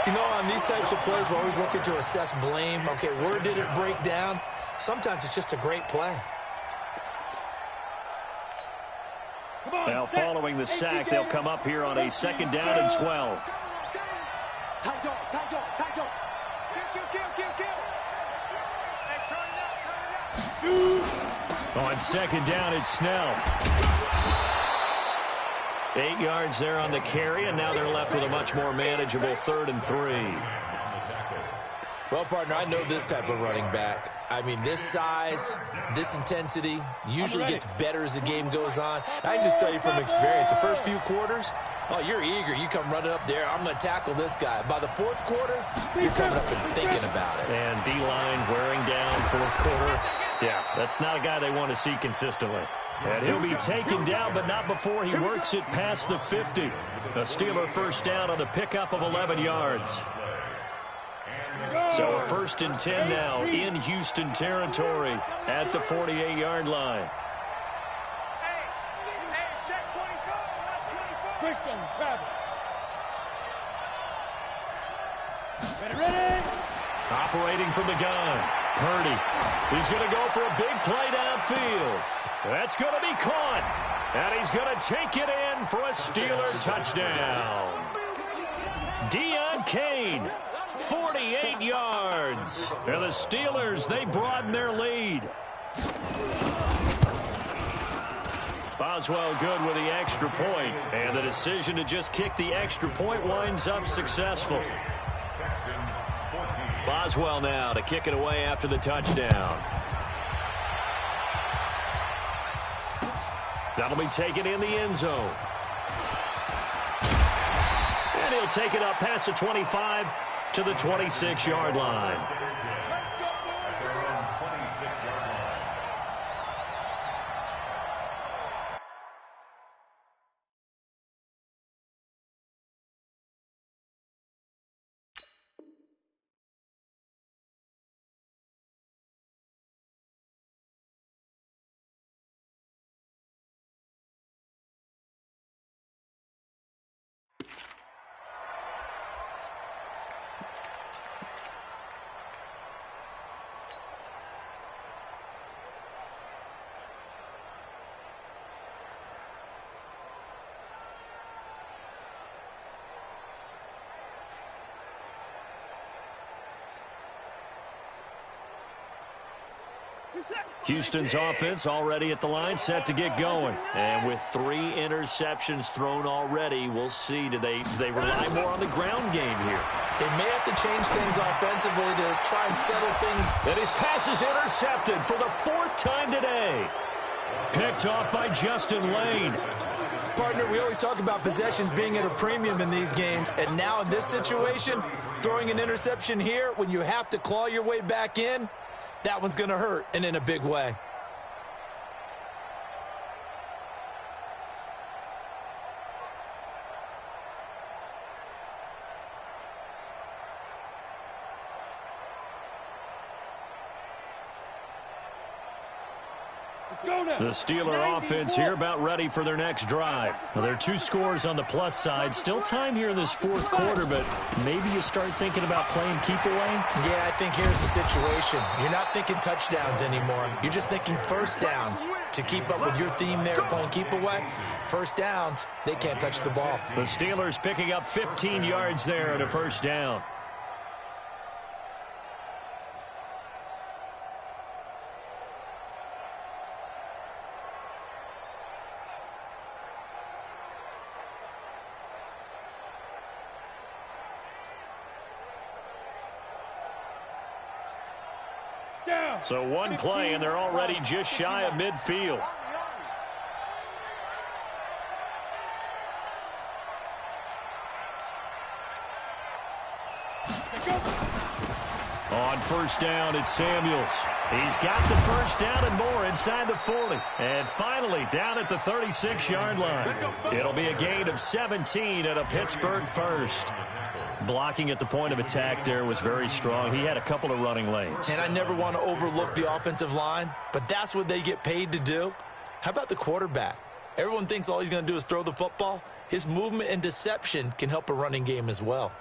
You know, on these types of plays, we're always looking to assess blame. Okay, where did it break down? Sometimes it's just a great play. Now, following the sack, they'll come up here on a 2nd down and 12. On 2nd down, it's Snell. 8 yards there on the carry, and now they're left with a much more manageable 3rd and 3. Well, partner, I know this type of running back. I mean, this size, this intensity usually gets better as the game goes on. I can just tell you from experience, the first few quarters, oh, you're eager. You come running up there, I'm going to tackle this guy. By the 4th quarter, you're coming up and thinking about it. And D-line wearing down 4th quarter. Yeah, that's not a guy they want to see consistently. And he'll be taken down, but not before he works it past the 50. A Steeler first down on the pickup of 11 yards. So a 1st and 10 now in Houston territory at the 48-yard line. Operating from the gun, Purdy. He's going to go for a big play downfield. That's going to be caught. And he's going to take it in for a Steeler touchdown. Deion Kane, 48 yards. And the Steelers, they broaden their lead. Boswell good with the extra point. And the decision to just kick the extra point winds up successful. Boswell now to kick it away after the touchdown. That'll be taken in the end zone. And he'll take it up past the 25 to the 26-yard line. Houston's offense already at the line, set to get going. And with 3 interceptions thrown already, we'll see. Do they rely more on the ground game here? They may have to change things offensively to try and settle things. And his pass is intercepted for the 4th time today. Picked off by Justin Lane. Partner, we always talk about possessions being at a premium in these games. And now in this situation, throwing an interception here when you have to claw your way back in, that one's going to hurt, and in a big way. The Steeler offense here about ready for their next drive. Well, there are 2 scores on the plus side. Still time here in this 4th quarter, but maybe you start thinking about playing keep away? Yeah, I think here's the situation. You're not thinking touchdowns anymore. You're just thinking first downs. To keep up with your theme there, playing keep away, first downs, they can't touch the ball. The Steelers picking up 15 yards there and a first down. So 1 play, and they're already just shy of midfield. On first down, it's Samuels. He's got the first down and more inside the 40. And finally, down at the 36-yard line. It'll be a gain of 17 and a Pittsburgh first. Blocking at the point of attack there was very strong. He had a couple of running lanes. And I never want to overlook the offensive line, but that's what they get paid to do. How about the quarterback? Everyone thinks all he's going to do is throw the football. His movement and deception can help a running game as well.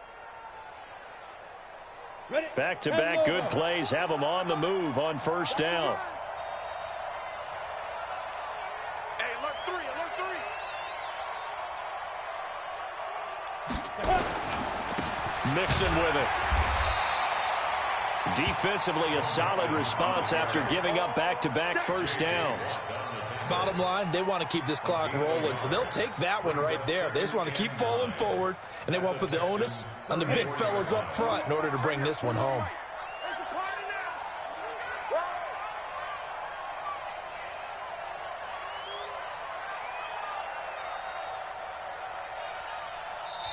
Back-to-back good plays have him on the move on first down. Hey, alert 3, alert 3. Mixon with it. Defensively, a solid response after giving up back-to-back first downs. Bottom line, they want to keep this clock rolling, so they'll take that one right there. They just want to keep falling forward, and they want to put the onus on the big fellas up front in order to bring this one home. It's a party now.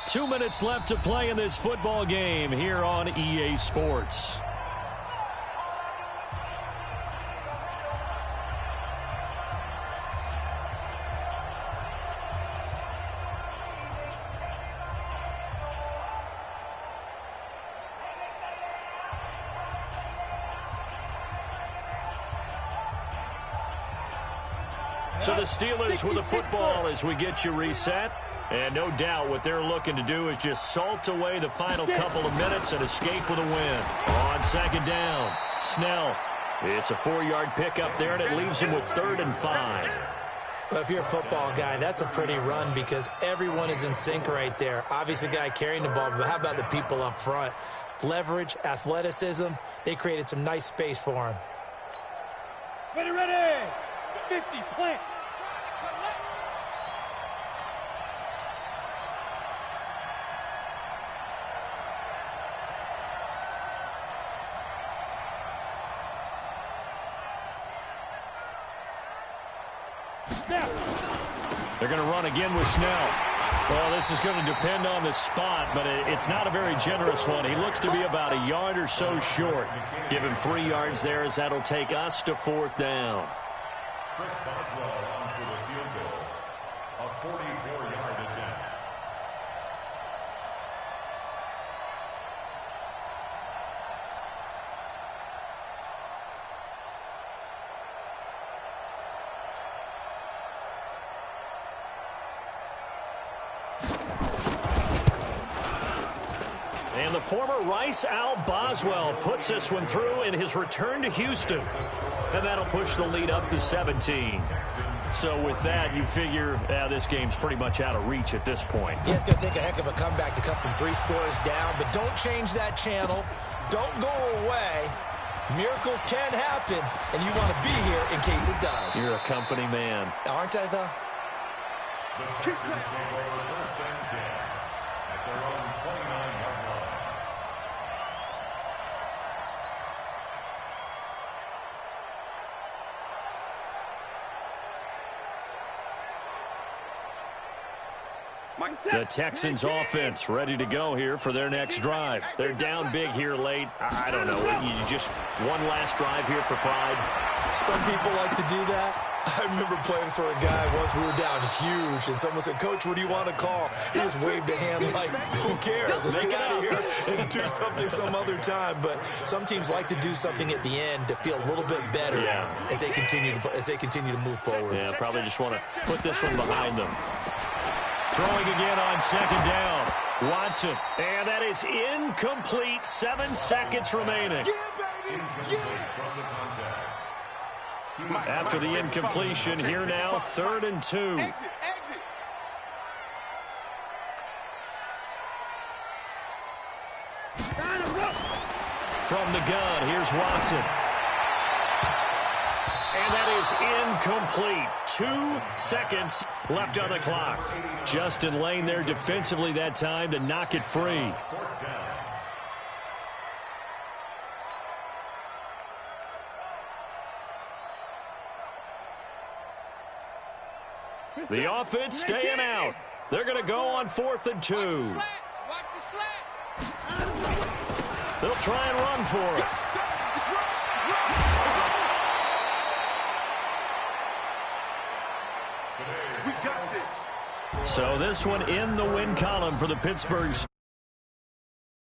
2 minutes left to play in this football game here on EA Sports. So the Steelers with the football as we get you reset. And no doubt what they're looking to do is just salt away the final couple of minutes and escape with a win. On second down, Snell. It's a 4-yard pickup there, and it leaves him with 3rd and 5. Well, if you're a football guy, that's a pretty run because everyone is in sync right there. Obviously, the guy carrying the ball, but how about the people up front? Leverage, athleticism, they created some nice space for him. Ready. 50, plant. They're going to run again with Snell. Well, this is going to depend on the spot, but it's not a very generous one. He looks to be about a yard or so short. Give him 3 yards there as that'll take us to 4th down. Chris Boswell on for the field goal. A 44-yard attempt. And the former Rice Al Boswell puts this one through in his return to Houston. And that'll push the lead up to 17. So with that, you figure this game's pretty much out of reach at this point. Yeah, it's going to take a heck of a comeback to come from 3 scores down, but don't change that channel. Don't go away. Miracles can happen, and you want to be here in case it does. You're a company man. Aren't I, though? The Texans take over 1st and 10 at their own 29-yard line. The Texans offense ready to go here for their next drive. They're down big here late. I don't know. You just one last drive here for pride. Some people like to do that. I remember playing for a guy once. We were down huge, and someone said, "Coach, what do you want to call?" He just waved a hand like, "Who cares? Let's get out of here and do something some other time." But some teams like to do something at the end to feel a little bit better as they continue to move forward. Yeah, probably just want to put this one behind them. Throwing again on 2nd down. Watson. And that is incomplete. 7 seconds remaining. After the incompletion, here now, 3rd and 2. From the gun, here's Watson. And that is incomplete. 2 seconds left on the clock. Justin Lane there defensively that time to knock it free. The offense staying out. They're going to go on 4th and 2. They'll try and run for it. So this one in the win column for the Pittsburgh